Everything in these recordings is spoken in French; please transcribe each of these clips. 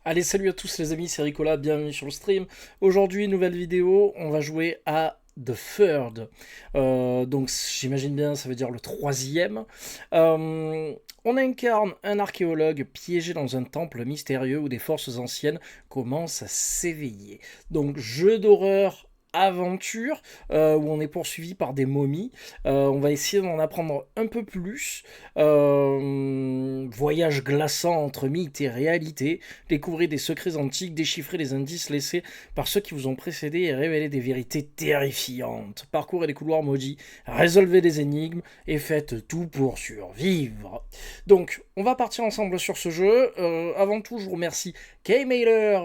Allez, salut à tous les amis, c'est Ricola, bienvenue sur le stream. Aujourd'hui, nouvelle vidéo, on va jouer à The Third. Donc j'imagine bien, ça veut dire le troisième. On incarne un archéologue piégé dans un temple mystérieux où des forces anciennes commencent à s'éveiller. Donc jeu d'horreur aventure où on est poursuivi par des momies. On va essayer d'en apprendre un peu plus. Voyage glaçant entre mythe et réalité. Découvrez des secrets antiques, déchiffrez les indices laissés par ceux qui vous ont précédé et révélez des vérités terrifiantes. Parcourez les couloirs maudits, résolvez des énigmes et faites tout pour survivre. Donc, on va partir ensemble sur ce jeu. Avant tout, je vous remercie K-Mailer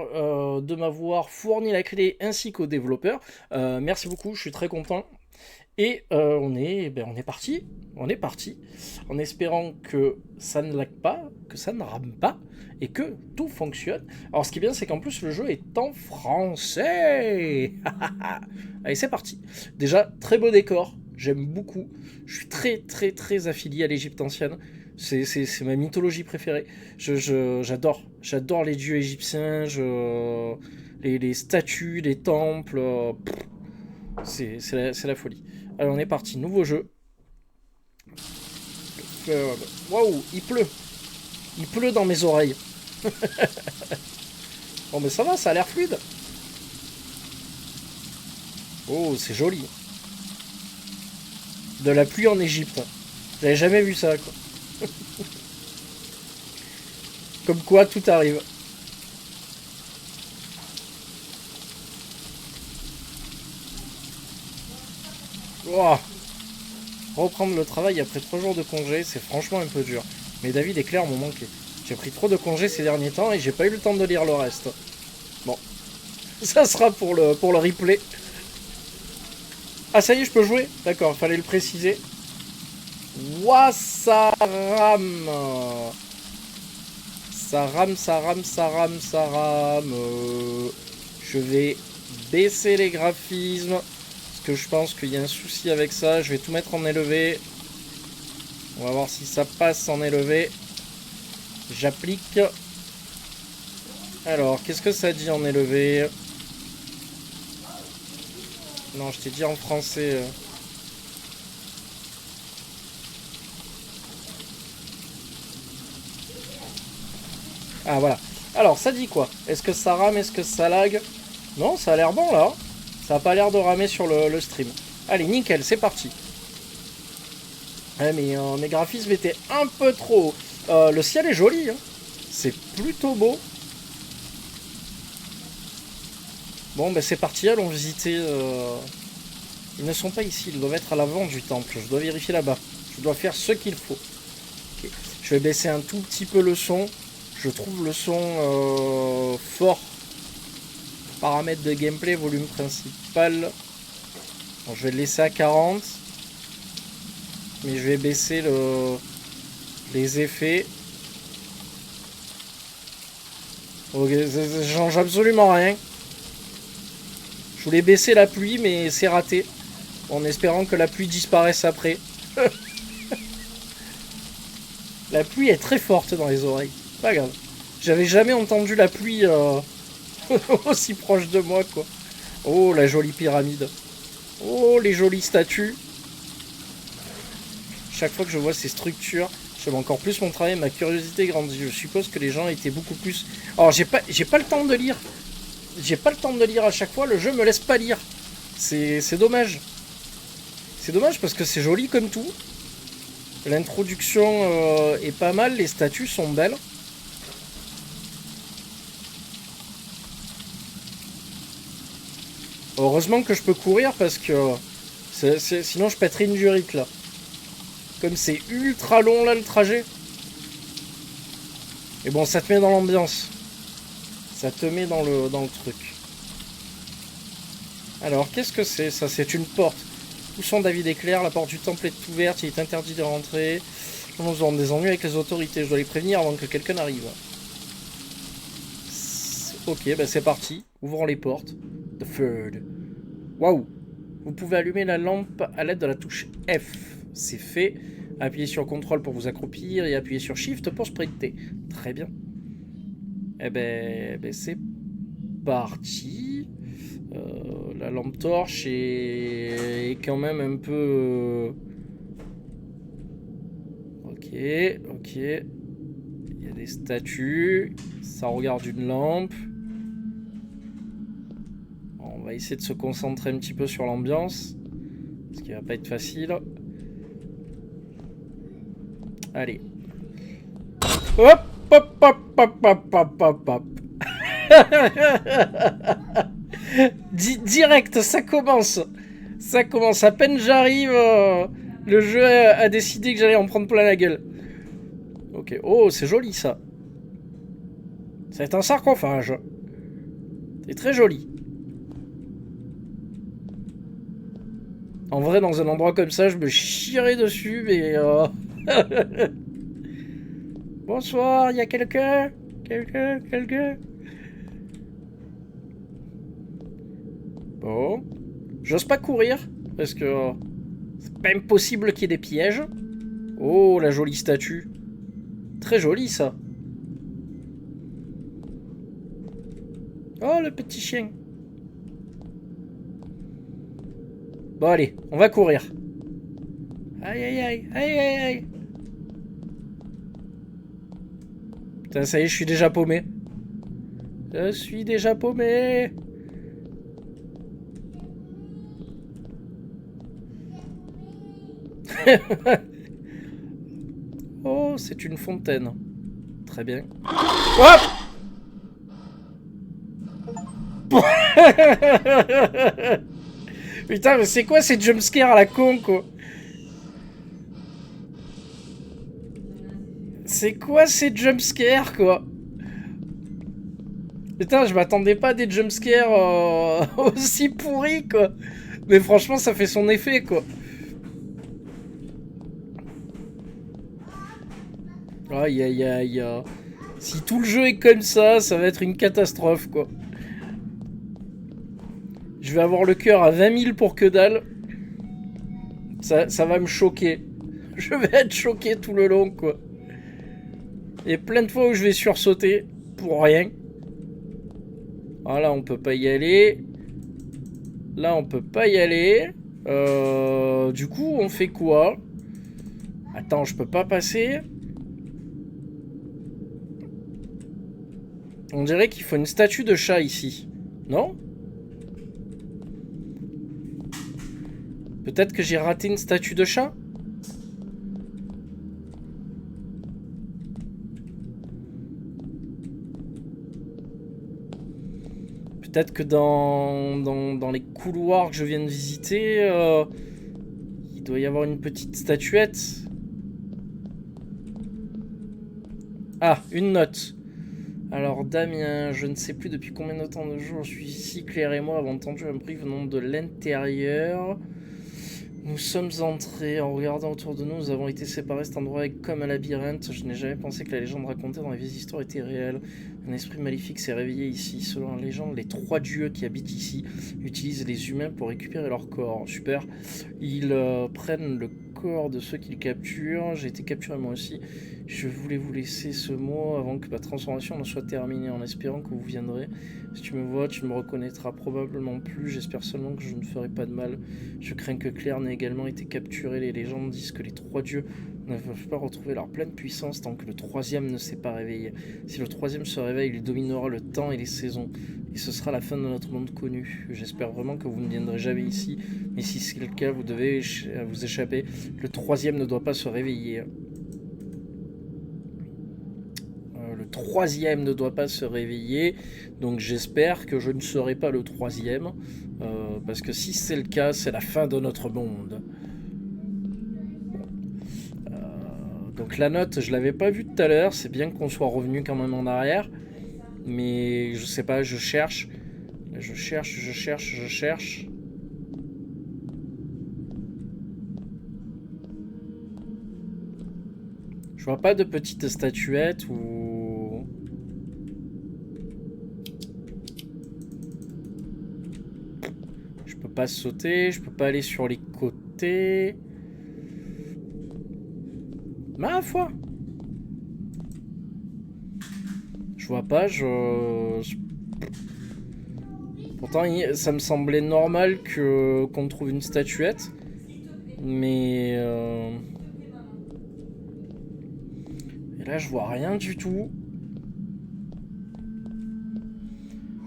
de m'avoir fourni la clé ainsi qu'aux développeurs. Merci beaucoup, je suis très content. Et on est parti, en espérant que ça ne lag pas, que ça ne rame pas, et que tout fonctionne. Alors ce qui est bien, c'est qu'en plus le jeu est en français. Allez, c'est parti. Déjà, très beau décor, j'aime beaucoup. Je suis très affilié à l'Égypte ancienne. C'est ma mythologie préférée. J'adore les dieux égyptiens, les statues, les temples. C'est la folie. Allez, on est parti. Nouveau jeu. Waouh, il pleut. Il pleut dans mes oreilles. Bon, mais ça va, ça a l'air fluide. Oh, c'est joli. De la pluie en Égypte. J'avais jamais vu ça, quoi. Comme quoi, tout arrive. Wow. Reprendre le travail après 3 jours de congé, c'est franchement un peu dur. Mais David et Claire m'ont manqué. J'ai pris trop de congés ces derniers temps et j'ai pas eu le temps de lire le reste. Bon, ça sera pour le replay. Ah ça y est, je peux jouer. D'accord, fallait le préciser. Ouah, ça rame. Ça rame, ça rame, ça rame, ça rame. Je vais baisser les graphismes. Parce que je pense qu'il y a un souci avec ça. Je vais tout mettre en élevé. On va voir si ça passe en élevé. J'applique. Alors, qu'est-ce que ça dit en élevé? Non, je t'ai dit en français. Ah, voilà. Alors, ça dit quoi? Est-ce que ça rame? Est-ce que ça lag? Non, ça a l'air bon, là. Ça a pas l'air de ramer sur le stream. Allez, nickel, c'est parti. Ouais, mais mes graphismes étaient un peu trop hauts. Le ciel est joli, hein. C'est plutôt beau. Bon, ben c'est parti, allons visiter. Ils ne sont pas ici, ils doivent être à l'avant du temple. Je dois vérifier là-bas. Je dois faire ce qu'il faut. Okay. Je vais baisser un tout petit peu le son. Je trouve le son fort. Paramètres de gameplay, volume principal. Bon, je vais le laisser à 40. Mais je vais baisser les effets. Ok, ça change absolument rien. Je voulais baisser la pluie, mais c'est raté. En espérant que la pluie disparaisse après. La pluie est très forte dans les oreilles. Pas grave. J'avais jamais entendu la pluie aussi proche de moi, quoi. Oh, la jolie pyramide. Oh, les jolies statues. Chaque fois que je vois ces structures, j'aime encore plus mon travail, ma curiosité grandit. Je suppose que les gens étaient beaucoup plus... Alors, j'ai pas le temps de lire. J'ai pas le temps de lire à chaque fois, le jeu me laisse pas lire. C'est dommage. C'est dommage parce que c'est joli comme tout. L'introduction est pas mal, les statues sont belles. Heureusement que je peux courir parce que sinon je pèterais une durite là. Comme c'est ultra long là le trajet. Et bon, ça te met dans l'ambiance. Ça te met dans le truc. Alors, qu'est-ce que c'est ça? C'est une porte. Où sont David et Claire? La porte du temple est ouverte, il est interdit de rentrer. Nous aurons des ennuis avec les autorités. Je dois les prévenir avant que quelqu'un arrive. Ok, bah c'est parti. Ouvrons les portes. The Third. Waouh! Vous pouvez allumer la lampe à l'aide de la touche F. C'est fait. Appuyez sur CTRL pour vous accroupir et appuyez sur SHIFT pour sprinter. Très bien. C'est parti. La lampe torche est quand même un peu... Ok, ok. Il y a des statues. Ça regarde une lampe. On va essayer de se concentrer un petit peu sur l'ambiance. Ce qui va pas être facile. Allez. Hop, hop, hop, hop, hop, hop, hop, hop. Direct, ça commence. Ça commence. À peine j'arrive, le jeu a décidé que j'allais en prendre plein la gueule. Ok. Oh, c'est joli ça. C'est un sarcophage. C'est très joli. En vrai, dans un endroit comme ça, je me chierais dessus, mais... Bonsoir, y a quelqu'un? Quelqu'un? Bon. J'ose pas courir, parce que... c'est pas impossible qu'il y ait des pièges. Oh, la jolie statue. Très jolie, ça. Oh, le petit chien. Bon, allez, on va courir. Aïe, aïe, aïe, aïe, aïe, aïe. Putain, ça y est, je suis déjà paumé. Je suis déjà paumé. Oh, c'est une fontaine. Très bien. Hop. Putain, mais c'est quoi ces jumpscares à la con, quoi? C'est quoi ces jumpscares, quoi? Putain, je m'attendais pas à des jumpscares aussi pourris, quoi. Mais franchement, ça fait son effet, quoi. Aïe, aïe, aïe. Si tout le jeu est comme ça va être une catastrophe, quoi. Je vais avoir le cœur à 20 000 pour que dalle. Ça va me choquer. Je vais être choqué tout le long, quoi. Il y a plein de fois où je vais sursauter pour rien. Voilà, on peut pas y aller. Là, on peut pas y aller. Du coup, on fait quoi? Attends, je peux pas passer. On dirait qu'il faut une statue de chat ici. Non? Peut-être que j'ai raté une statue de chat? Peut-être que dans les couloirs que je viens de visiter, il doit y avoir une petite statuette. Ah, une note. Alors Damien, je ne sais plus depuis combien de temps de jour je suis ici. Claire et moi avons entendu un bruit venant de l'intérieur. Nous sommes entrés, en regardant autour de nous, nous avons été séparés. Cet endroit est comme un labyrinthe. Je n'ai jamais pensé que la légende racontée dans les vieilles histoires était réelle. Un esprit maléfique s'est réveillé ici. Selon la légende, les 3 dieux qui habitent ici utilisent les humains pour récupérer leur corps. Super. Ils prennent le corps de ceux qu'ils capturent. J'ai été capturé moi aussi. Je voulais vous laisser ce mot avant que ma transformation ne soit terminée, en espérant que vous viendrez. Si tu me vois, tu ne me reconnaîtras probablement plus. J'espère seulement que je ne ferai pas de mal. Je crains que Claire n'ait également été capturée. Les légendes disent que les 3 dieux ne peuvent pas retrouver leur pleine puissance tant que le 3e ne s'est pas réveillé. Si le 3e se réveille, il dominera le temps et les saisons. Et ce sera la fin de notre monde connu. J'espère vraiment que vous ne viendrez jamais ici. Mais si c'est le cas, vous devez vous échapper. Le 3e ne doit pas se réveiller. Le 3e ne doit pas se réveiller. Donc j'espère que je ne serai pas le 3e. Parce que si c'est le cas, c'est la fin de notre monde. Donc la note, je l'avais pas vue tout à l'heure. C'est bien qu'on soit revenu quand même en arrière. Mais je sais pas, je cherche. Je cherche. Je vois pas de petite statuette ou... Je peux pas sauter, je peux pas aller sur les côtés. Ma foi! Je vois pas, Pourtant, ça me semblait normal qu'on trouve une statuette. Mais... Et là, je vois rien du tout.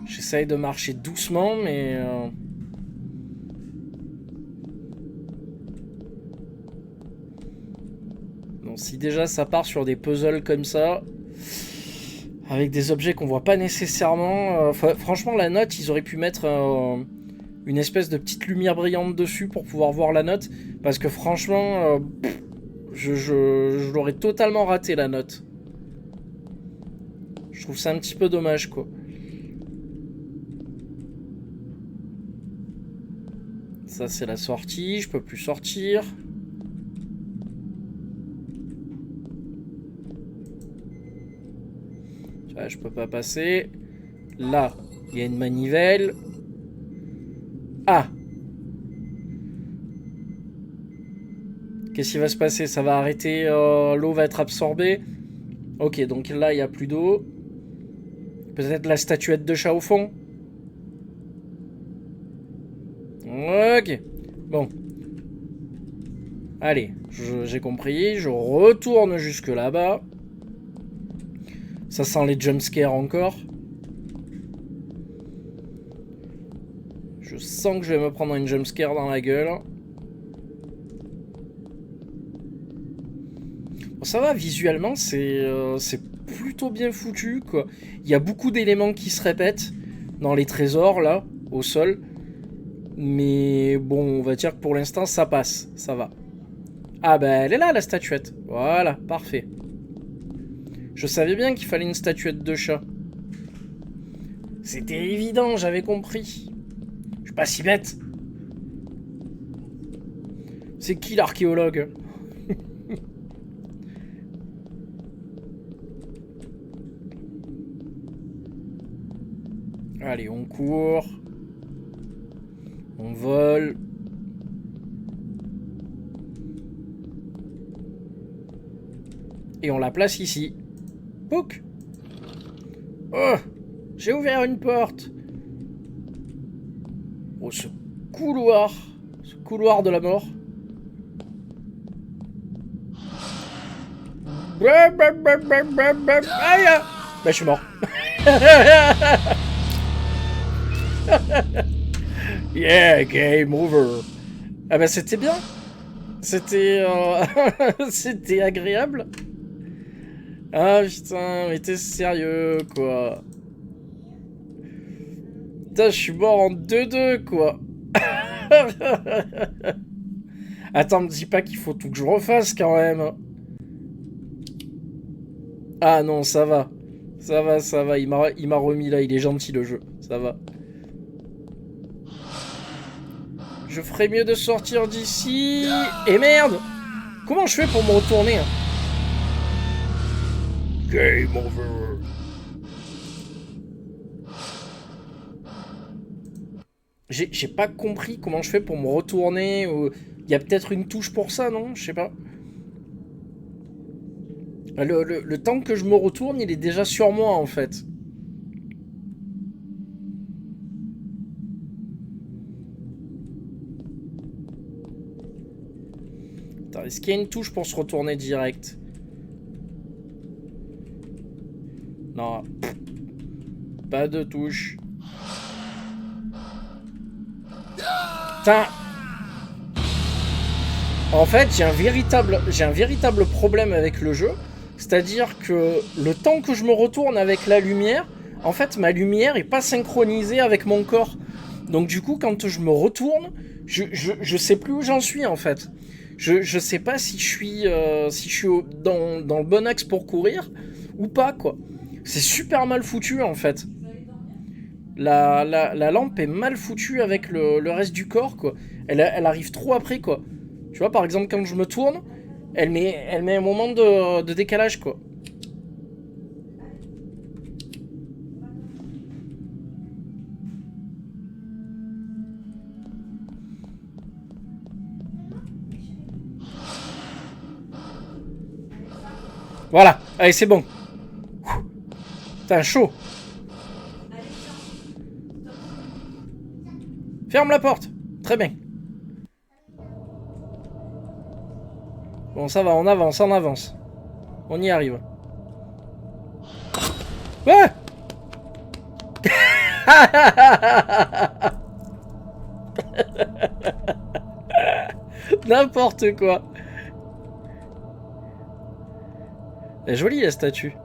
J'essaye de marcher doucement, mais... Bon, si déjà ça part sur des puzzles comme ça, avec des objets qu'on voit pas nécessairement... franchement, la note, ils auraient pu mettre une espèce de petite lumière brillante dessus pour pouvoir voir la note. Parce que franchement, je l'aurais totalement raté, la note. Je trouve ça un petit peu dommage, quoi. Ça, c'est la sortie. Je peux plus sortir. Là, je peux pas passer. Là, il y a une manivelle. Ah! Qu'est-ce qui va se passer? Ça va arrêter, l'eau va être absorbée. Ok, donc là, il n'y a plus d'eau. Peut-être la statuette de chat au fond. Ok. Bon. Allez, j'ai compris. Je retourne jusque là-bas. Ça sent les jumpscares encore. Je sens que je vais me prendre une jumpscare dans la gueule. Bon, ça va, visuellement, c'est plutôt bien foutu, quoi. Il y a beaucoup d'éléments qui se répètent dans les trésors, là, au sol. Mais bon, on va dire que pour l'instant, ça passe. Ça va. Ah, bah, elle est là, la statuette. Voilà, parfait. Je savais bien qu'il fallait une statuette de chat. C'était évident, j'avais compris. Je suis pas si bête. C'est qui l'archéologue? Allez, on court. On vole. Et on la place ici. Pouc. Oh, j'ai ouvert une porte. Oh, ce couloir. Ce couloir de la mort. Aïe. Bah, je suis mort. Yeah, game over. Ah bah c'était bien. C'était c'était agréable. Ah putain, mais t'es sérieux quoi. Putain, je suis mort en 2-2 quoi. Attends, me dis pas qu'il faut tout que je refasse quand même. Ah non, ça va. Ça va, ça va. Il m'a remis là, il est gentil le jeu. Ça va. Je ferais mieux de sortir d'ici. Et merde! Comment je fais pour me retourner? Game over. J'ai pas compris comment je fais pour me retourner. Il y a peut-être une touche pour ça, non? Je sais pas. Le temps que je me retourne, il est déjà sur moi en fait. Est-ce qu'il y a une touche pour se retourner direct? Non. Pas de touche. Putain. En fait, j'ai un véritable problème avec le jeu. C'est-à-dire que le temps que je me retourne avec la lumière, en fait, ma lumière est pas synchronisée avec mon corps. Donc du coup, quand je me retourne, je sais plus où j'en suis en fait. Je sais pas si je suis, dans le bon axe pour courir ou pas, quoi. C'est super mal foutu, en fait. La lampe est mal foutue avec le reste du corps, quoi. Elle arrive trop après, quoi. Tu vois, par exemple, quand je me tourne, elle met un moment de décalage, quoi. Voilà, allez, c'est bon. Putain, chaud. Ferme la porte. Très bien. Bon, ça va, on avance, on avance. On y arrive. Ouais. N'importe quoi. Elle est jolie la statue.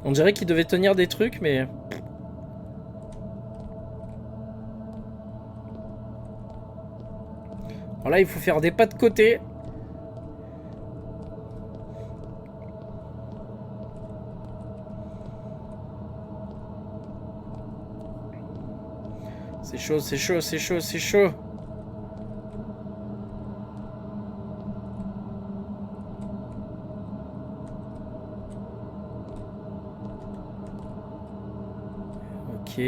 On dirait qu'il devait tenir des trucs, mais... Alors là, il faut faire des pas de côté. C'est chaud, c'est chaud, c'est chaud, c'est chaud. Ok.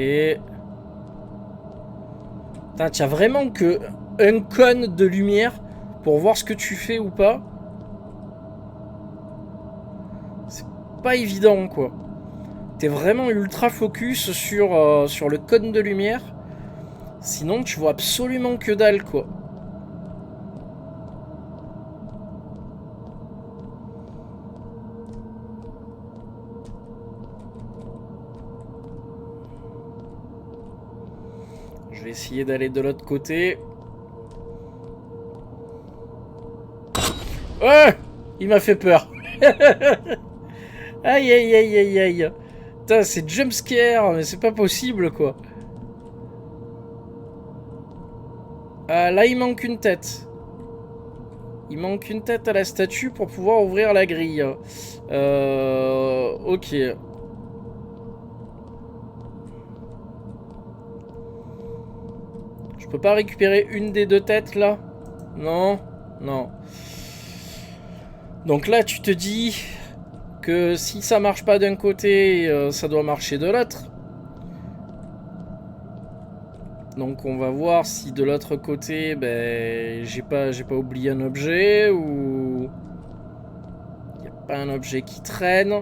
Putain, t'as vraiment que un cône de lumière pour voir ce que tu fais ou pas. C'est pas évident, quoi. T'es vraiment ultra focus sur le cône de lumière. Sinon, tu vois absolument que dalle, quoi. Je vais essayer d'aller de l'autre côté. Oh! Il m'a fait peur. Aïe, aïe, aïe, aïe, aïe. Putain, c'est jumpscare, mais c'est pas possible, quoi. Ah, là, il manque une tête. Il manque une tête à la statue pour pouvoir ouvrir la grille. Ok. Je peux pas récupérer une des deux têtes, là? Non? Non. Donc là, tu te dis que si ça marche pas d'un côté, ça doit marcher de l'autre. Donc on va voir si de l'autre côté, ben, j'ai pas oublié un objet ou il n'y a pas un objet qui traîne.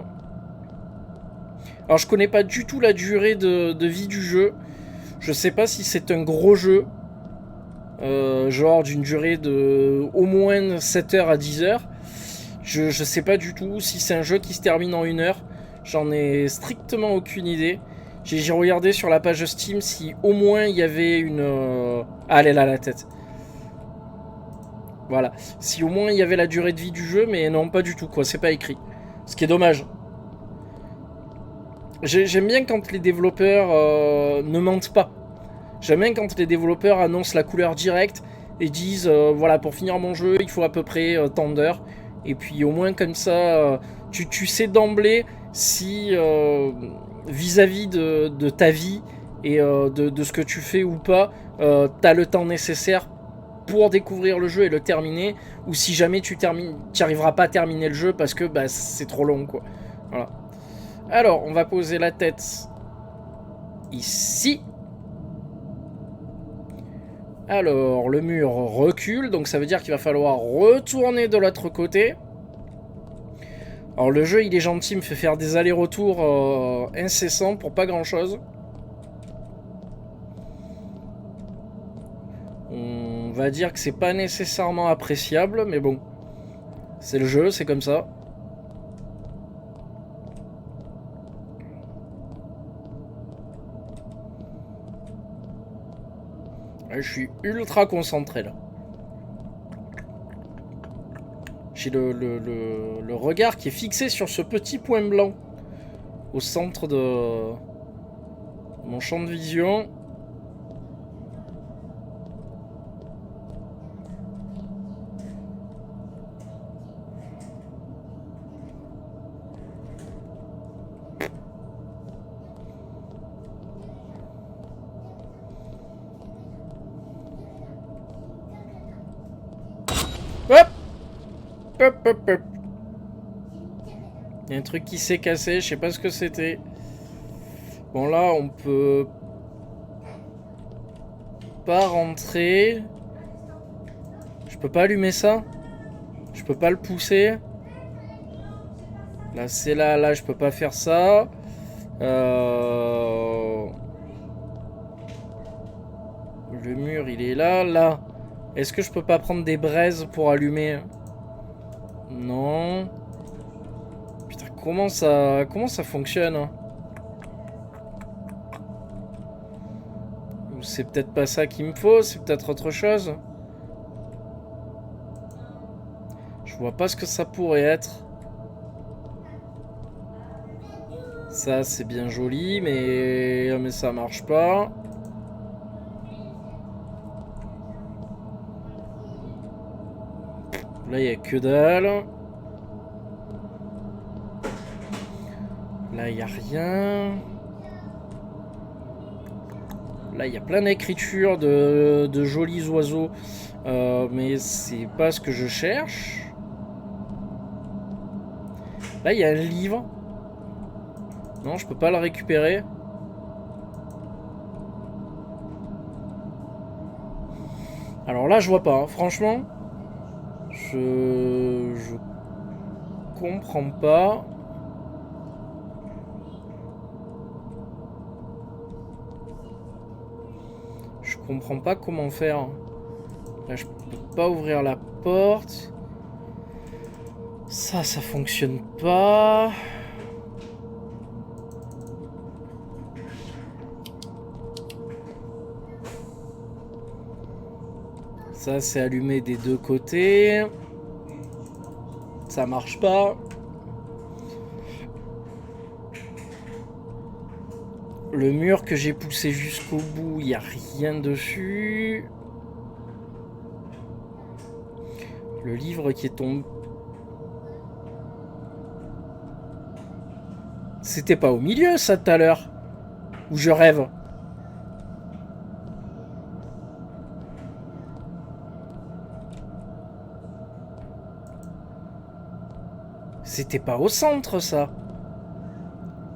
Alors je connais pas du tout la durée de vie du jeu. Je sais pas si c'est un gros jeu, genre d'une durée de au moins 7 heures à 10 heures. Je sais pas du tout si c'est un jeu qui se termine en 1 heure. J'en ai strictement aucune idée. J'ai regardé sur la page Steam si au moins il y avait une... Ah, elle est là, la tête. Voilà. Si au moins il y avait la durée de vie du jeu, mais non, pas du tout, quoi. C'est pas écrit. Ce qui est dommage. J'aime bien quand les développeurs ne mentent pas. J'aime bien quand les développeurs annoncent la couleur directe et disent, voilà, pour finir mon jeu, il faut à peu près tant d'heures. Et puis au moins comme ça, tu sais d'emblée si... vis-à-vis de ta vie et de ce que tu fais ou pas, t'as le temps nécessaire pour découvrir le jeu et le terminer, ou si jamais tu arriveras pas à terminer le jeu parce que bah, c'est trop long, quoi. Voilà. Alors, on va poser la tête ici. Alors, le mur recule, donc ça veut dire qu'il va falloir retourner de l'autre côté. Alors le jeu il est gentil, il me fait faire des allers-retours incessants pour pas grand chose. On va dire que c'est pas nécessairement appréciable, mais bon. C'est le jeu, c'est comme ça. Je suis ultra concentré là. J'ai le regard qui est fixé sur ce petit point blanc au centre de mon champ de vision. Hop! Hop, hop, hop. Il y a un truc qui s'est cassé, je sais pas ce que c'était. Bon là, on peut pas rentrer. Je peux pas allumer ça. Je peux pas le pousser. Là, c'est là. Là, je peux pas faire ça. Le mur, il est là. Là. Est-ce que je peux pas prendre des braises pour allumer? Non. Putain, comment ça fonctionne? Ou c'est peut-être pas ça qu'il me faut, c'est peut-être autre chose. Je vois pas ce que ça pourrait être. Ça, c'est bien joli, mais ça marche pas. Là, il n'y a que dalle. Là, il n'y a rien. Là, il y a plein d'écritures de jolis oiseaux. Mais c'est pas ce que je cherche. Là, il y a un livre. Non, je peux pas le récupérer. Alors là, je vois pas. Hein. Franchement, je comprends pas. Je comprends pas comment faire. Là, je peux pas ouvrir la porte. Ça fonctionne pas. Ça, c'est allumé des deux côtés. Ça marche pas. Le mur que j'ai poussé jusqu'au bout, il n'y a rien dessus. Le livre qui est tombé. C'était pas au milieu, ça, tout à l'heure. Ou je rêve. C'était pas au centre, ça.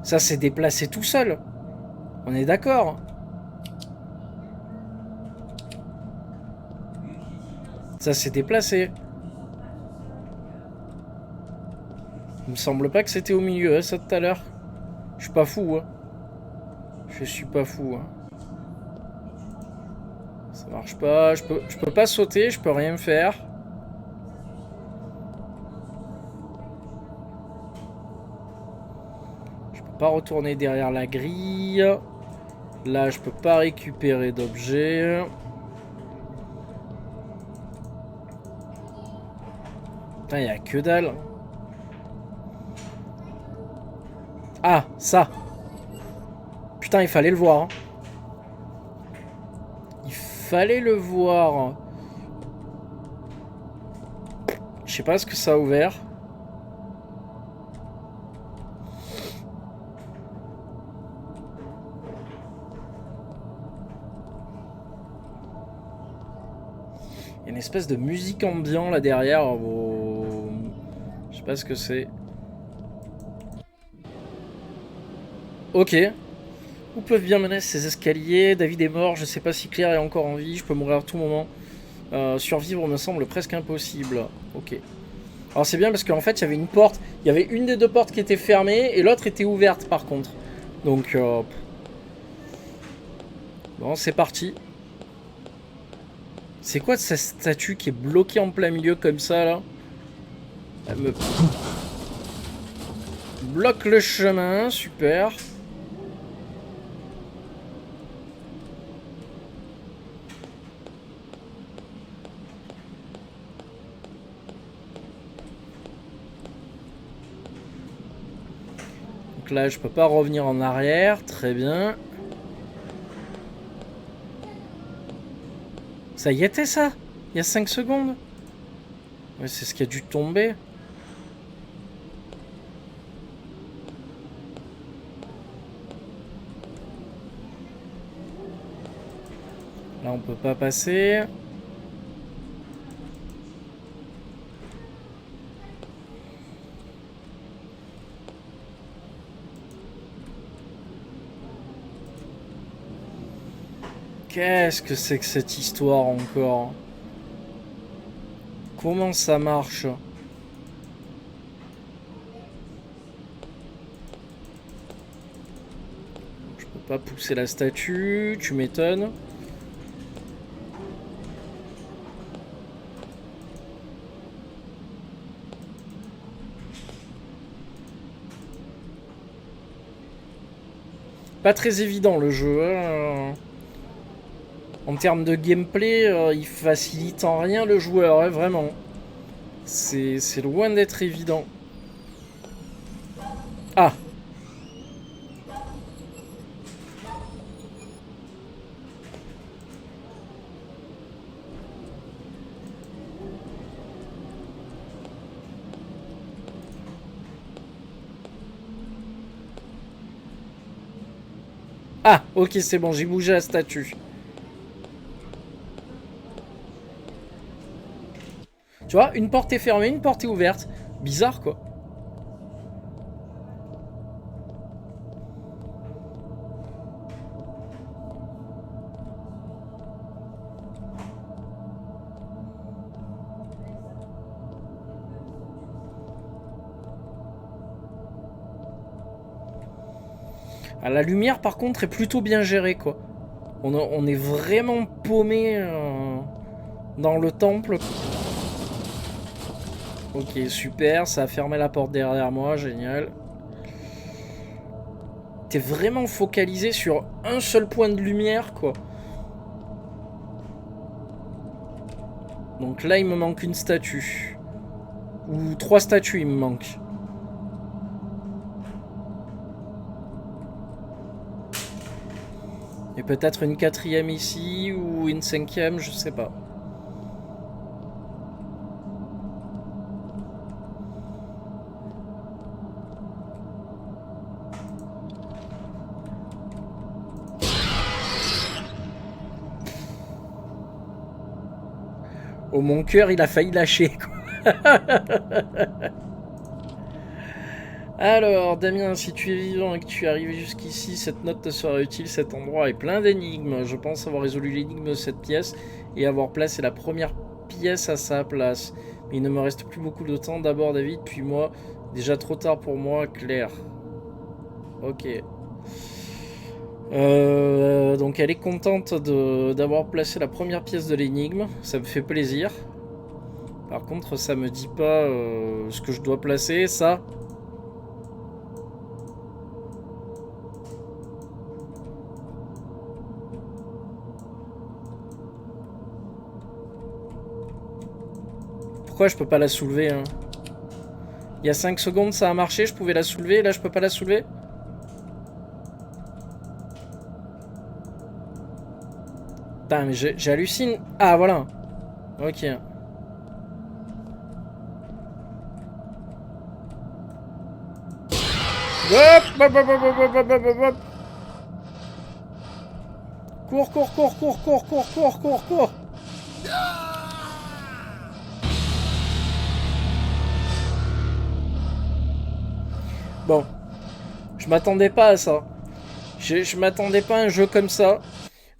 Ça s'est déplacé tout seul. On est d'accord. Ça s'est déplacé. Il me semble pas que c'était au milieu, hein, ça, tout à l'heure. Je suis pas fou, hein. Je suis pas fou, hein. Ça marche pas. Je peux pas sauter, je peux rien faire. Je peux pas retourner derrière la grille. Là, je peux pas récupérer d'objets. Putain, y a que dalle. Ah, ça. Putain, il fallait le voir. Hein. Il fallait le voir. Je sais pas ce que ça a ouvert. Il y a une espèce de musique ambiant là derrière. Oh. Je sais pas ce que c'est. Ok. Où peuvent bien mener ces escaliers? David est mort, je sais pas si Claire est encore en vie, je peux mourir à tout moment. Survivre me semble presque impossible. Ok. Alors c'est bien parce qu'en fait il y avait une porte, il y avait une des deux portes qui était fermée et l'autre était ouverte par contre. Donc bon, c'est parti. C'est quoi cette statue qui est bloquée en plein milieu comme ça là? Elle me bloque le chemin, super. Donc là, je peux pas revenir en arrière, très bien. Ça y était ça? Il y a 5 secondes? Ouais, c'est ce qui a dû tomber. Là, on peut pas passer. Qu'est-ce que c'est que cette histoire encore? Comment ça marche? pas pousser la statue, tu m'étonnes. Pas très évident le jeu. Hein. En termes de gameplay, il facilite en rien le joueur, hein, vraiment. C'est loin d'être évident. Ah! Ah, ok, c'est bon, j'ai bougé la statue. Tu vois, une porte est fermée, une porte est ouverte. Bizarre, quoi. Ah, la lumière, par contre, est plutôt bien gérée, quoi. On est vraiment paumé dans le temple. Ok, super, ça a fermé la porte derrière moi, génial. T'es vraiment focalisé sur un seul point de lumière, quoi. Donc là, il me manque une statue. Ou 3 statues, il me manque. Et peut-être une 4e ici, ou une 5e, je sais pas. Oh, mon cœur, il a failli lâcher, quoi. Alors, Damien, si tu es vivant et que tu es arrivé jusqu'ici, cette note te sera utile. Cet endroit est plein d'énigmes. Je pense avoir résolu l'énigme de cette pièce et avoir placé la première pièce à sa place. Mais il ne me reste plus beaucoup de temps. D'abord David, puis moi. Déjà trop tard pour moi, Claire. Ok. Donc elle est contente d'avoir placé la première pièce de l'énigme. Ça me fait plaisir. Par contre, ça me dit pas ce que je dois placer, ça. Pourquoi je peux pas la soulever, hein? Il y a 5 secondes, ça a marché, je pouvais la soulever. Là, je peux pas la soulever. Putain, mais j'hallucine. Ah, voilà. Ok. Hop, hop, hop, hop, hop, hop, hop, hop. Cours, cours, cours, cours, cours, cours, cours, cours, cours. Bon. Je m'attendais pas à ça. Je m'attendais pas à un jeu comme ça.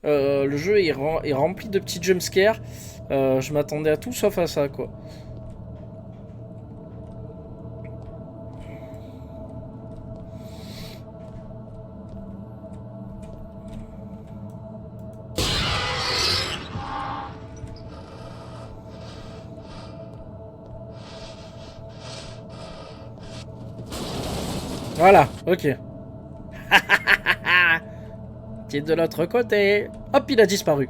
Le jeu est rempli de petits jumpscares. Je m'attendais à tout sauf à ça, quoi. Voilà, ok. Qui est de l'autre côté. Hop, il a disparu.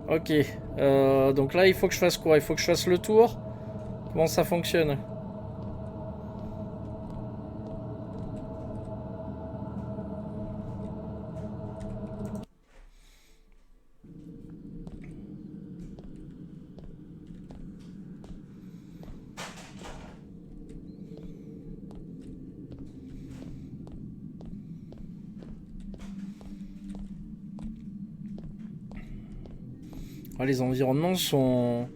Ok. Donc là, il faut que je fasse quoi? Il faut que je fasse le tour. Comment ça fonctionne? Ah, les environnements sont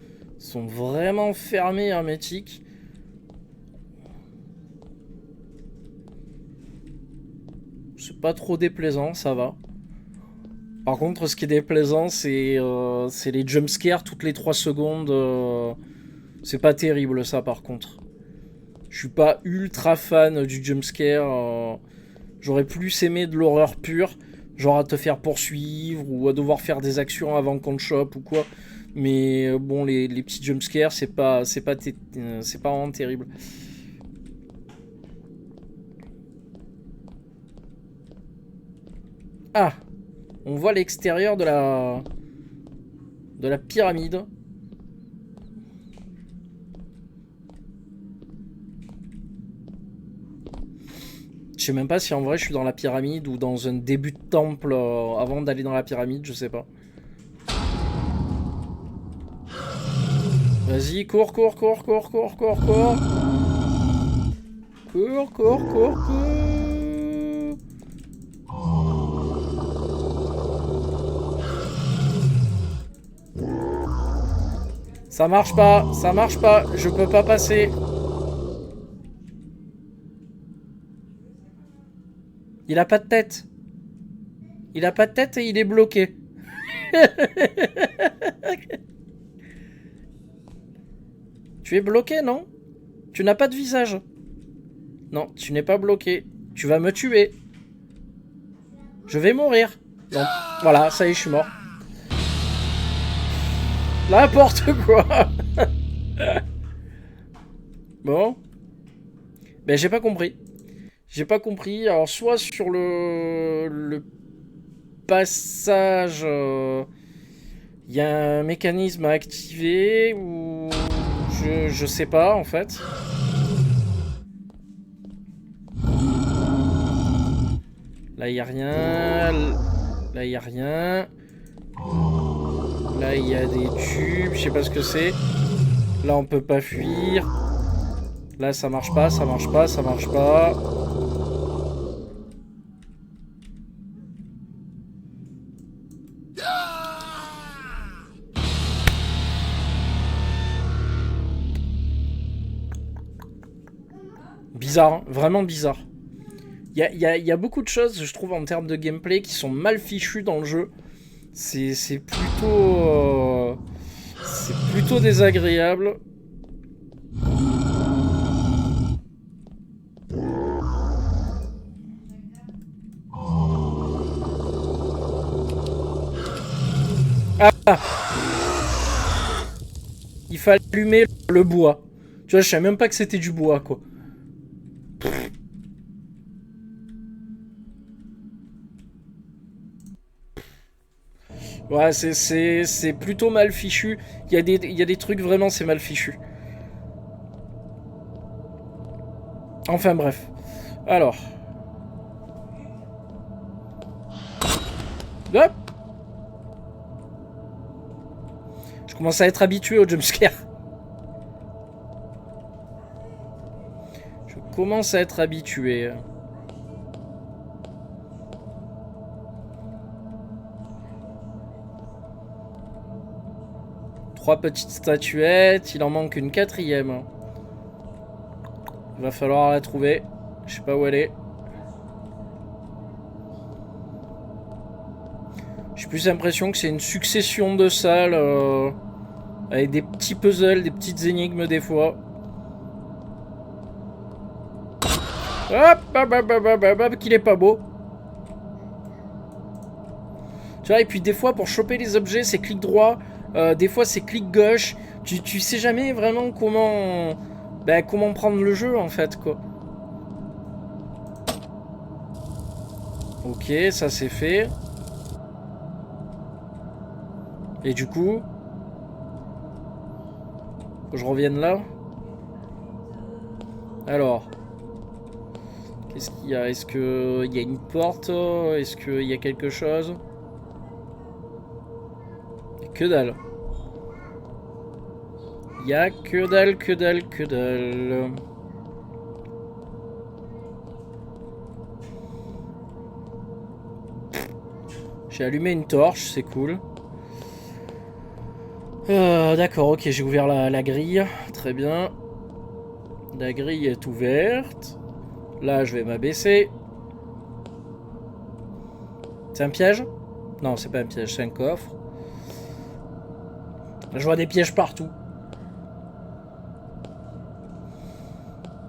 vraiment fermés, hermétiques. C'est pas trop déplaisant, ça va. Par contre, ce qui est déplaisant, c'est les jumpscares toutes les 3 secondes. C'est pas terrible, ça, par contre. Je suis pas ultra fan du jumpscare. J'aurais plus aimé de l'horreur pure, genre à te faire poursuivre ou à devoir faire des actions avant qu'on te chope ou quoi. Mais bon, les petits jumpscares, c'est pas vraiment terrible. Ah, on voit l'extérieur de la pyramide. Je sais même pas si en vrai je suis dans la pyramide ou dans un début de temple avant d'aller dans la pyramide, je sais pas. Vas-y, cours, cours, cours, cours, cours, cours, cours. Cours, cours, cours, cours. Ça marche pas, je peux pas passer. Il a pas de tête. Il a pas de tête et il est bloqué. Tu es bloqué, non? Tu n'as pas de visage. Non, tu n'es pas bloqué. Tu vas me tuer. Je vais mourir. Non. Voilà, ça y est, je suis mort. N'importe quoi. Bon. Ben, j'ai pas compris. J'ai pas compris. Alors, soit sur le passage, il y a un mécanisme à activer, ou je sais pas, en fait. Là, il n'y a rien. Là, il n'y a rien. Là, il y a des tubes. Je sais pas ce que c'est. Là, on peut pas fuir. Là, ça marche pas, ça marche pas, ça marche pas. Bizarre, hein, vraiment bizarre. Il y a beaucoup de choses, je trouve, en termes de gameplay qui sont mal fichues dans le jeu. C'est plutôt désagréable. Ah! Il fallait allumer le bois. Tu vois, je savais même pas que c'était du bois, quoi. Ouais, c'est plutôt mal fichu. Il y a des trucs, vraiment, c'est mal fichu. Enfin, bref. Alors. Hop! Je commence à être habitué au jumpscare. Je commence à être habitué. Trois petites statuettes, il en manque une quatrième. Il va falloir la trouver. Je sais pas où elle est. J'ai plus l'impression que c'est une succession de salles avec des petits puzzles, des petites énigmes des fois. Hop, hop, hop, hop, hop, hop, qu'il est pas beau. Tu vois, et puis des fois pour choper les objets c'est clic droit, des fois c'est clic gauche. Tu sais jamais vraiment comment prendre le jeu en fait, quoi. Ok, ça c'est fait. Et du coup, faut que je revienne là. Alors, qu'est-ce qu'il y a? Est-ce qu'il y a une porte? Est-ce qu'il y a quelque chose? Que dalle. Il y a que dalle, que dalle, que dalle. J'ai allumé une torche, c'est cool. D'accord, ok, j'ai ouvert la grille. Très bien. La grille est ouverte. Là, je vais m'abaisser. C'est un piège? Non, c'est pas un piège, c'est un coffre. Je vois des pièges partout.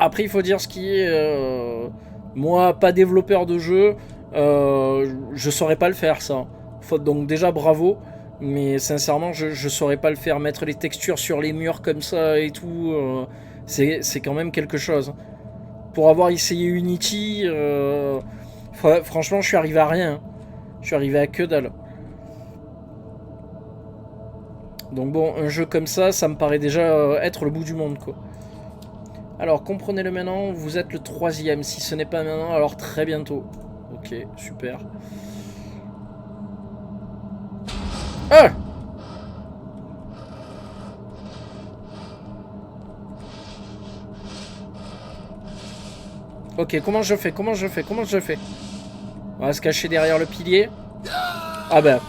après, il faut dire ce qui est... moi, pas développeur de jeu, je saurais pas le faire, ça. Donc déjà, bravo. Mais sincèrement, je saurais pas le faire. Mettre les textures sur les murs comme ça et tout, c'est quand même quelque chose. Pour avoir essayé Unity, franchement, je suis arrivé à rien. Je suis arrivé à que dalle. Donc bon, un jeu comme ça me paraît déjà être le bout du monde, quoi. Alors, comprenez-le maintenant, vous êtes le 3e. Si ce n'est pas maintenant, alors très bientôt. Ok, super. Ah! Ok, comment je fais? Comment je fais? Comment je fais? On va se cacher derrière le pilier. Ah ben...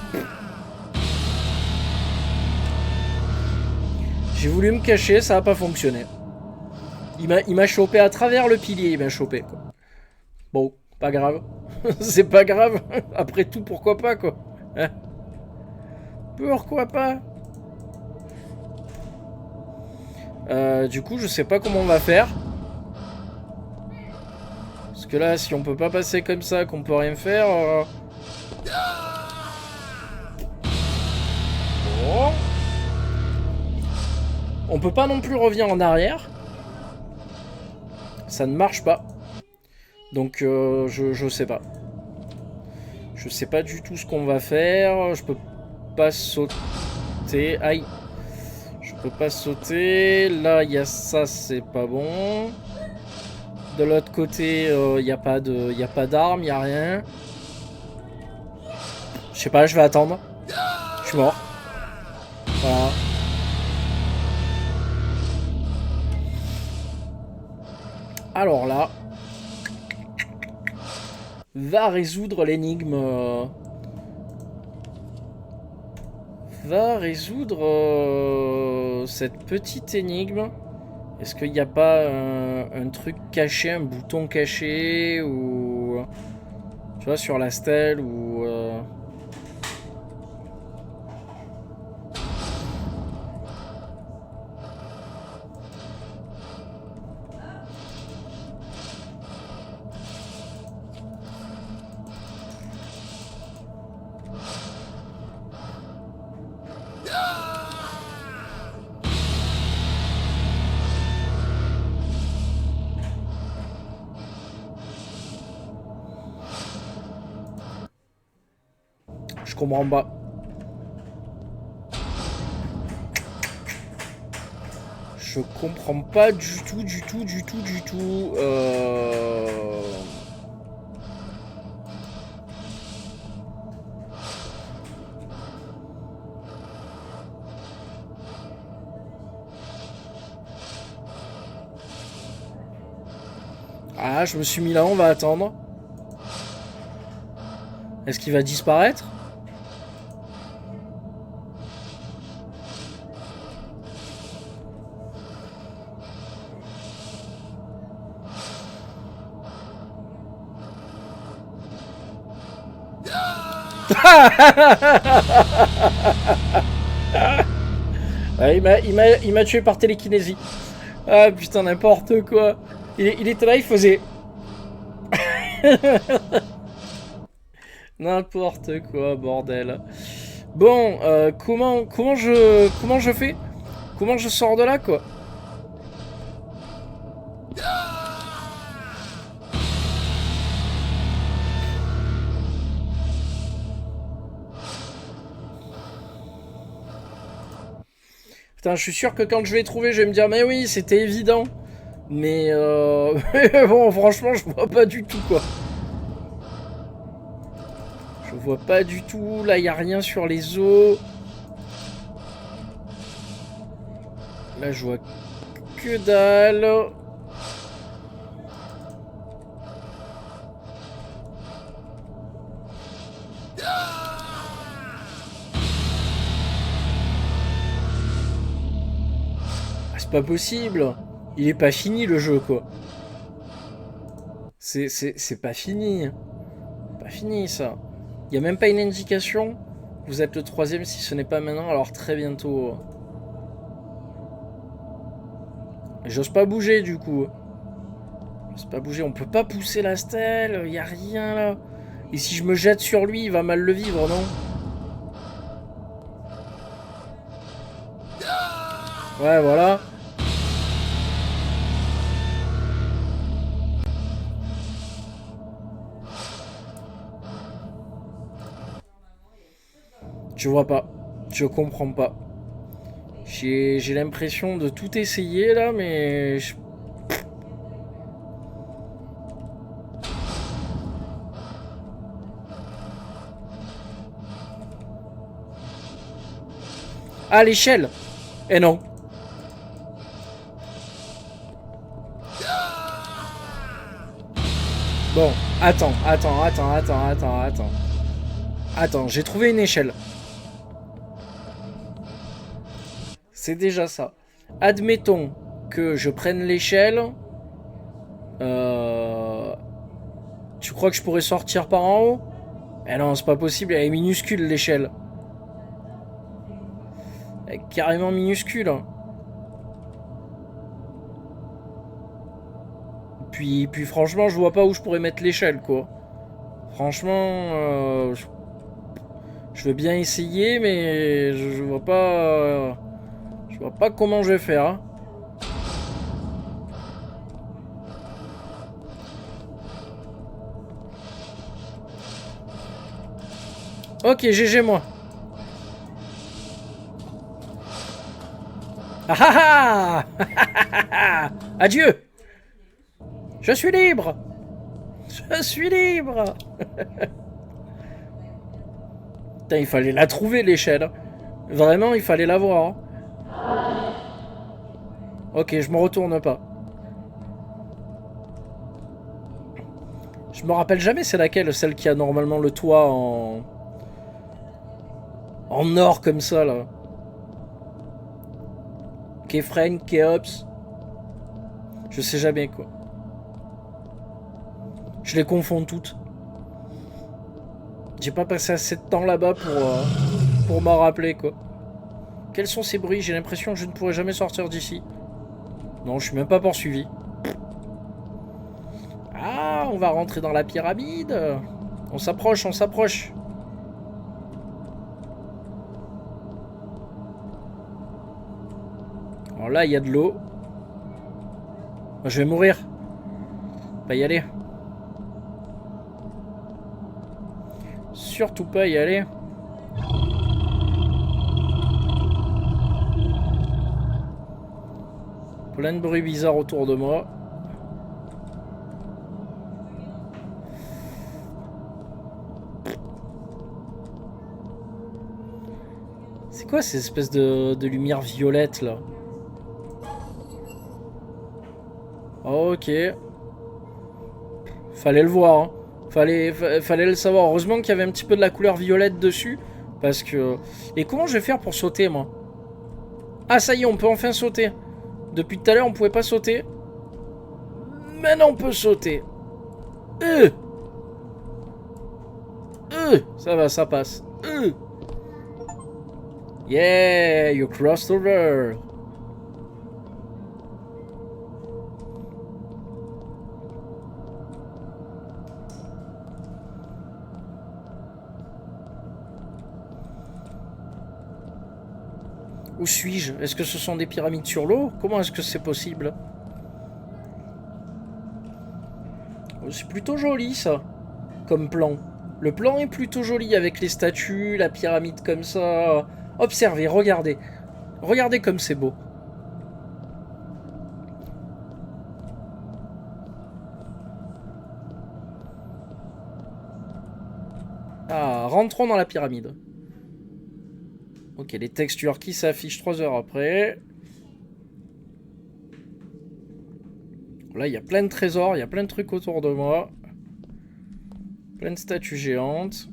J'ai voulu me cacher, ça n'a pas fonctionné. Il m'a chopé à travers le pilier, il m'a chopé, quoi. Bon, pas grave. C'est pas grave. Après tout, pourquoi pas, quoi. Hein? Pourquoi pas? Du coup, je sais pas comment on va faire. Parce que là, si on peut pas passer comme ça, qu'on peut rien faire... Oh. On peut pas non plus revenir en arrière. Ça ne marche pas. Donc, je sais pas. Je sais pas du tout ce qu'on va faire. Je peux pas sauter. Aïe. Je peux pas sauter. Là, il y a ça, c'est pas bon. De l'autre côté, il n'y a pas d'arme, il n'y a rien. Je sais pas, je vais attendre. Je suis mort. Voilà. Alors là, va résoudre l'énigme. Va résoudre cette petite énigme. Est-ce qu'il n'y a pas un truc caché, un bouton caché ou tu vois sur la stèle ou je comprends pas. Je comprends pas du tout. Ah, je me suis mis là, on va attendre. Est-ce qu'il va disparaître? Ouais, il m'a tué par télékinésie. Ah putain, n'importe quoi. Il était là, il faisait... N'importe quoi, bordel. Bon, comment je fais? Comment je sors de là, quoi? Putain, je suis sûr que quand je vais trouver, je vais me dire, mais oui, c'était évident. Mais bon, franchement, je vois pas du tout, quoi. Je vois pas du tout. Là, il n'y a rien sur les os. Là, je vois que dalle. C'est pas possible. Il est pas fini, le jeu, quoi. C'est pas fini. Pas fini, ça. Il y a même pas une indication. Vous êtes le 3e si ce n'est pas maintenant, alors très bientôt. J'ose pas bouger, du coup. C'est pas bouger, on peut pas pousser la stèle, y a rien là. Et si je me jette sur lui, il va mal le vivre, non? Ouais, voilà. Je vois pas. Je comprends pas. J'ai l'impression de tout essayer là, mais... Ah, l'échelle! Eh non. Bon, attends. Attends, j'ai trouvé une échelle. C'est déjà ça. Admettons que je prenne l'échelle. Tu crois que je pourrais sortir par en haut? Eh non, c'est pas possible, elle est minuscule l'échelle. Elle est carrément minuscule. Hein. Puis franchement, je vois pas où je pourrais mettre l'échelle, quoi. Franchement, je veux bien essayer, mais je vois pas... je vois pas comment je vais faire. Hein. Ok, GG moi. Ah ah ah. Adieu. Je suis libre. Je suis libre. Putain, il fallait la trouver l'échelle. Vraiment, il fallait la voir. Ok, je me retourne pas. Je me rappelle jamais c'est laquelle, celle qui a normalement le toit en or comme ça là. Kefren, Keops. Je sais jamais quoi. Je les confonds toutes. J'ai pas passé assez de temps là-bas pour m'en rappeler quoi. Quels sont ces bruits? J'ai l'impression que je ne pourrai jamais sortir d'ici. Non, je suis même pas poursuivi. Ah, on va rentrer dans la pyramide. On s'approche, on s'approche. Alors là, il y a de l'eau. Je vais mourir. Pas y aller. Surtout pas y aller. Plein de bruits bizarres autour de moi. C'est quoi ces espèces de lumière violette là? Ok. Fallait le voir. Hein. Fallait le savoir. Heureusement qu'il y avait un petit peu de la couleur violette dessus. Parce que... Et comment je vais faire pour sauter moi? Ah ça y est, on peut enfin sauter. Depuis tout à l'heure, on pouvait pas sauter. Maintenant, on peut sauter. Ça va, ça passe. Yeah, you crossed over. Où suis-je? Est-ce que ce sont des pyramides sur l'eau? Comment est-ce que c'est possible? C'est plutôt joli ça, comme plan. Le plan est plutôt joli avec les statues, la pyramide comme ça. Observez, regardez. Regardez comme c'est beau. Ah, rentrons dans la pyramide. Ok, les textures qui s'affichent 3 heures après. Là, il y a plein de trésors, il y a plein de trucs autour de moi. Plein de statues géantes.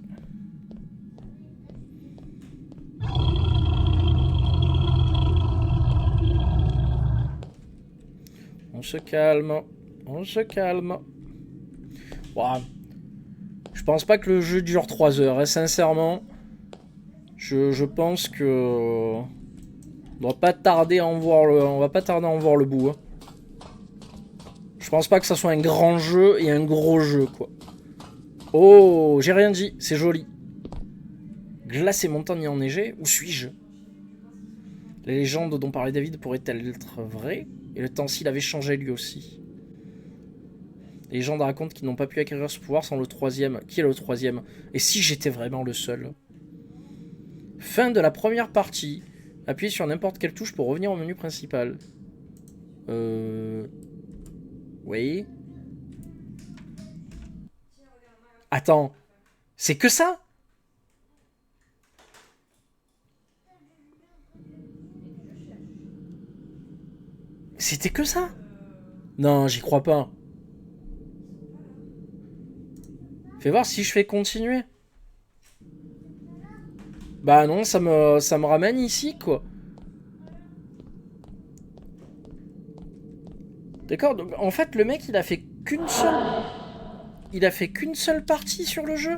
On se calme. On se calme. Wow. Je pense pas que le jeu dure 3 heures, hein, sincèrement. Je pense que... On va pas tarder à en voir le bout. Hein. Je pense pas que ça soit un grand jeu et un gros jeu, quoi. Oh, j'ai rien dit, c'est joli. Glace et montagne enneigées, où suis-je? Les légendes dont parlait David pourraient-elles être vraies? Et le temps s'il avait changé lui aussi. Les légendes racontent qu'ils n'ont pas pu acquérir ce pouvoir sans le troisième. Qui est le troisième? Et si j'étais vraiment le seul? Fin de la première partie. Appuyez sur n'importe quelle touche pour revenir au menu principal. Oui. Attends. C'est que ça? C'était que ça? Non, j'y crois pas. Fais voir si je fais continuer. Bah non, ça me ramène ici, quoi. D'accord, donc en fait, le mec, il a fait qu'une seule... Il a fait qu'une seule partie sur le jeu.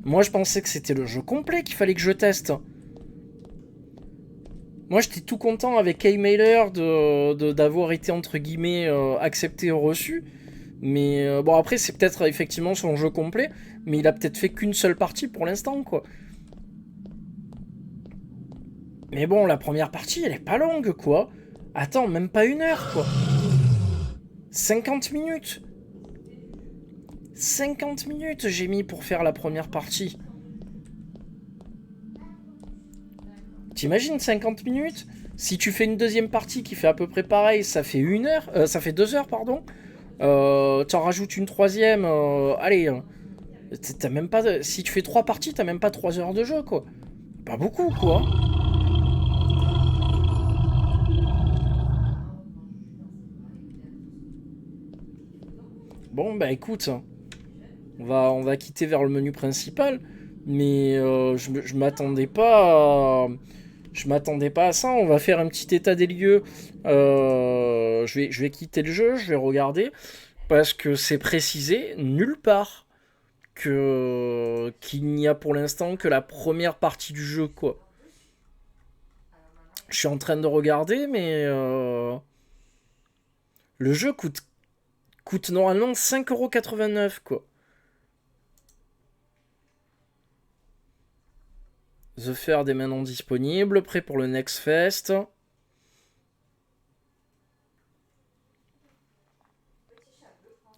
Moi, je pensais que c'était le jeu complet qu'il fallait que je teste. Moi, j'étais tout content avec K-Mailer d'avoir été, entre guillemets, accepté et reçu. Mais bon, après, c'est peut-être effectivement son jeu complet. Mais il a peut-être fait qu'une seule partie pour l'instant, quoi. Mais bon, la première partie, elle est pas longue, quoi. Attends, même pas 1 heure, quoi. 50 minutes. 50 minutes j'ai mis pour faire la première partie. T'imagines 50 minutes? Si tu fais une deuxième partie qui fait à peu près pareil, ça fait 1 heure. Ça fait 2 heures, pardon. T'en rajoutes une troisième. Allez. T'as même pas. Si tu fais 3 parties, t'as même pas 3 heures de jeu, quoi. Pas beaucoup, quoi. Bon, bah écoute. On va quitter vers le menu principal. Mais je m'attendais pas à... Je m'attendais pas à ça. On va faire un petit état des lieux. Je vais quitter le jeu, je vais regarder. Parce que c'est précisé nulle part qu'il n'y a pour l'instant que la première partie du jeu, quoi. Je suis en train de regarder, mais le jeu coûte normalement 5,89 €, quoi. The Fair est maintenant disponible, prêt pour le Next Fest.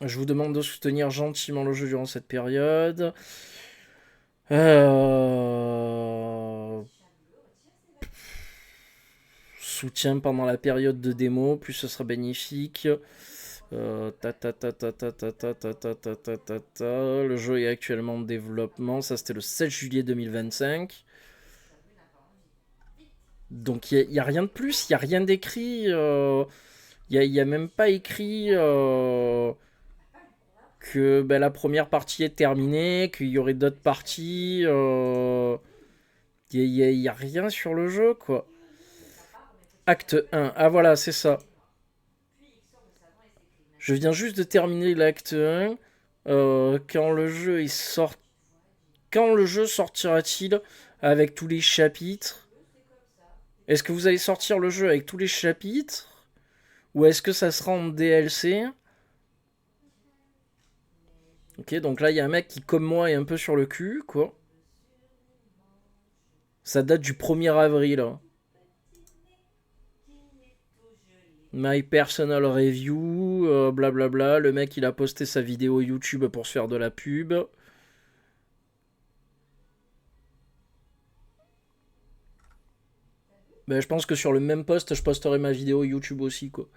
Je vous demande de soutenir gentiment le jeu durant cette période. Soutien pendant la période de démo, plus ce sera bénéfique. Le jeu est actuellement en développement. Ça, c'était le 7 juillet 2025. Donc, il n'y a rien de plus. Il n'y a rien d'écrit. Il n'y a même pas écrit que ben, la première partie est terminée, qu'il y aurait d'autres parties. Il n'y a rien sur le jeu, quoi. Acte 1. Ah, voilà, c'est ça. Je viens juste de terminer l'acte 1. Quand le jeu est sorti. Quand le jeu sortira-t-il avec tous les chapitres? Est-ce que vous allez sortir le jeu avec tous les chapitres? Ou est-ce que ça sera en DLC? Ok, donc là, il y a un mec qui, comme moi, est un peu sur le cul, quoi. Ça date du 1er avril. Hein. My personal review, blablabla. Le mec, il a posté sa vidéo YouTube pour se faire de la pub. Ben, je pense que sur le même post, je posterai ma vidéo YouTube aussi, quoi.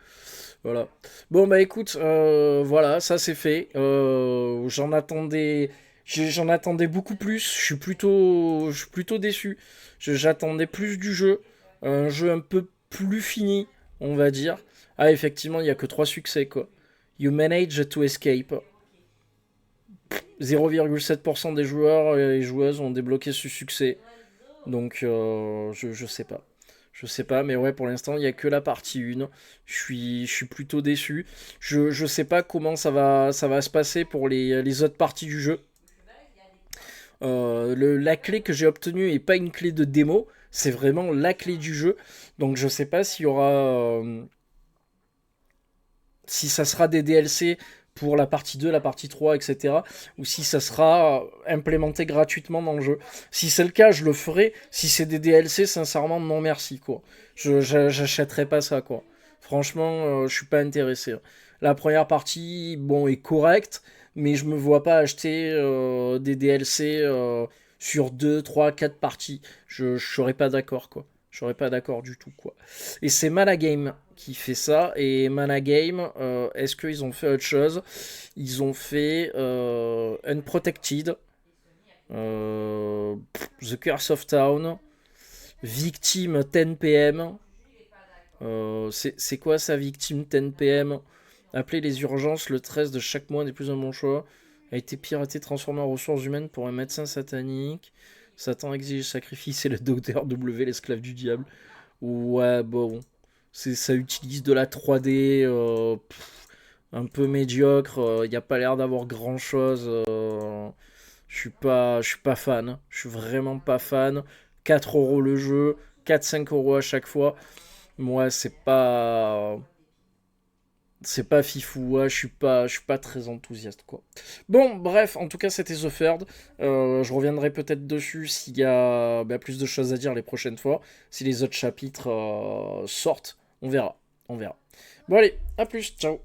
Voilà. Bon, bah écoute, voilà, ça c'est fait. J'en attendais beaucoup plus. Je suis plutôt déçu. J'attendais plus du jeu. Un jeu un peu plus fini, on va dire. Ah, effectivement, il n'y a que 3 succès, quoi. You manage to escape. 0,7% des joueurs et joueuses ont débloqué ce succès. Donc, je sais pas. Je sais pas, mais ouais, pour l'instant, il n'y a que la partie 1. Je suis plutôt déçu. Je sais pas comment ça va se passer pour les autres parties du jeu. La clé que j'ai obtenue n'est pas une clé de démo, c'est vraiment la clé du jeu. Donc je sais pas s'il y aura Si ça sera des DLC pour la partie 2, la partie 3, etc. Ou si ça sera implémenté gratuitement dans le jeu. Si c'est le cas, je le ferai. Si c'est des DLC, sincèrement, non merci, quoi. J'achèterai pas ça, quoi. Franchement, je suis pas intéressé. La première partie, bon, est correcte, mais je me vois pas acheter des DLC sur 2, 3, 4 parties. Je serais pas d'accord, quoi. Je serais pas d'accord du tout, quoi. Et c'est Malagame qui fait ça. Et Malagame, est-ce qu'ils ont fait autre chose? Ils ont fait Unprotected, The Curse of Town, Victim 10 PM. C'est quoi ça, Victim 10 PM? Appeler les urgences le 13 de chaque mois n'est plus un bon choix. A été piraté, transformé en ressources humaines pour un médecin satanique. Satan exige sacrifice et le docteur W, l'esclave du diable. Ouais, bon. Ça utilise de la 3D un peu médiocre. Il n'y a pas l'air d'avoir grand chose. Je suis pas fan. Je suis vraiment pas fan. 4 € le jeu. 4-5 € à chaque fois. Moi, c'est pas fifou, ouais, je suis pas très enthousiaste, quoi. Bon, bref, en tout cas, c'était The Third. Je reviendrai peut-être dessus s'il y a plus de choses à dire les prochaines fois. Si les autres chapitres sortent, on verra. On verra. Bon, allez, à plus, ciao.